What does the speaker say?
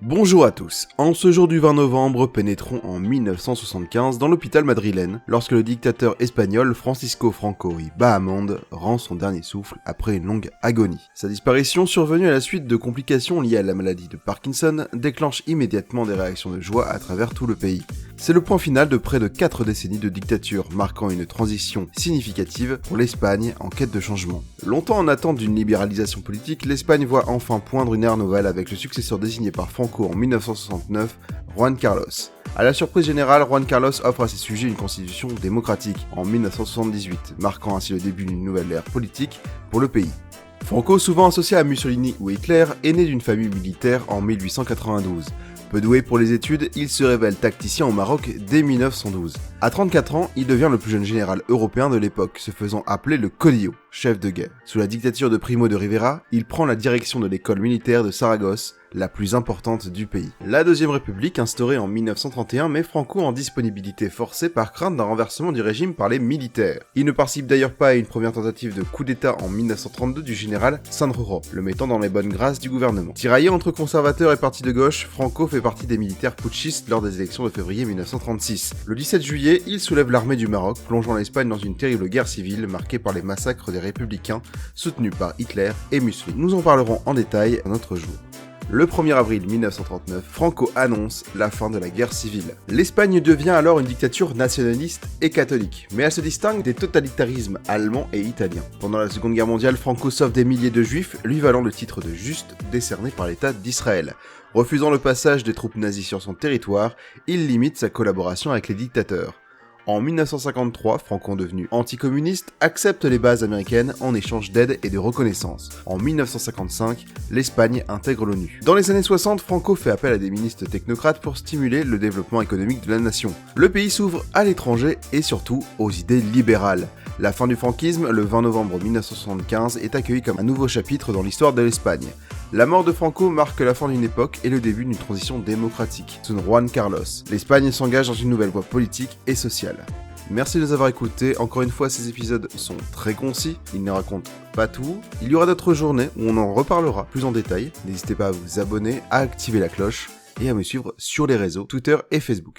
Bonjour à tous, en ce jour du 20 novembre, pénétrons en 1975 dans l'hôpital madrilène, lorsque le dictateur espagnol Francisco Franco y Bahamonde rend son dernier souffle après une longue agonie. Sa disparition, survenue à la suite de complications liées à la maladie de Parkinson, déclenche immédiatement des réactions de joie à travers tout le pays. C'est le point final de près de 4 décennies de dictature, marquant une transition significative pour l'Espagne en quête de changement. Longtemps en attente d'une libéralisation politique, l'Espagne voit enfin poindre une ère nouvelle avec le successeur désigné par Franco en 1969, Juan Carlos. À la surprise générale, Juan Carlos offre à ses sujets une constitution démocratique en 1978, marquant ainsi le début d'une nouvelle ère politique pour le pays. Franco, souvent associé à Mussolini ou Hitler, est né d'une famille militaire en 1892. Peu doué pour les études, il se révèle tacticien au Maroc dès 1912. À 34 ans, il devient le plus jeune général européen de l'époque, se faisant appeler le Caudillo, chef de guerre. Sous la dictature de Primo de Rivera, il prend la direction de l'école militaire de Saragosse, la plus importante du pays. La Deuxième République, instaurée en 1931, met Franco en disponibilité forcée par crainte d'un renversement du régime par les militaires. Il ne participe d'ailleurs pas à une première tentative de coup d'état en 1932 du général Sanjurjo, le mettant dans les bonnes grâces du gouvernement. Tiraillé entre conservateurs et partis de gauche, Franco fait partie des militaires putschistes lors des élections de février 1936. Le 17 juillet, il soulève l'armée du Maroc, plongeant l'Espagne dans une terrible guerre civile marquée par les massacres des républicains, soutenus par Hitler et Mussolini. Nous en parlerons en détail un autre jour. Le 1er avril 1939, Franco annonce la fin de la guerre civile. L'Espagne devient alors une dictature nationaliste et catholique, mais elle se distingue des totalitarismes allemands et italiens. Pendant la Seconde Guerre mondiale, Franco sauve des milliers de juifs, lui valant le titre de juste décerné par l'État d'Israël. Refusant le passage des troupes nazies sur son territoire, il limite sa collaboration avec les dictateurs. En 1953, Franco, devenu anticommuniste, accepte les bases américaines en échange d'aide et de reconnaissance. En 1955, l'Espagne intègre l'ONU. Dans les années 60, Franco fait appel à des ministres technocrates pour stimuler le développement économique de la nation. Le pays s'ouvre à l'étranger et surtout aux idées libérales. La fin du franquisme, le 20 novembre 1975, est accueillie comme un nouveau chapitre dans l'histoire de l'Espagne. La mort de Franco marque la fin d'une époque et le début d'une transition démocratique. Sous Juan Carlos, l'Espagne s'engage dans une nouvelle voie politique et sociale. Merci de nous avoir écoutés. Encore une fois, ces épisodes sont très concis, ils ne racontent pas tout. Il y aura d'autres journées où on en reparlera plus en détail. N'hésitez pas à vous abonner, à activer la cloche et à me suivre sur les réseaux Twitter et Facebook.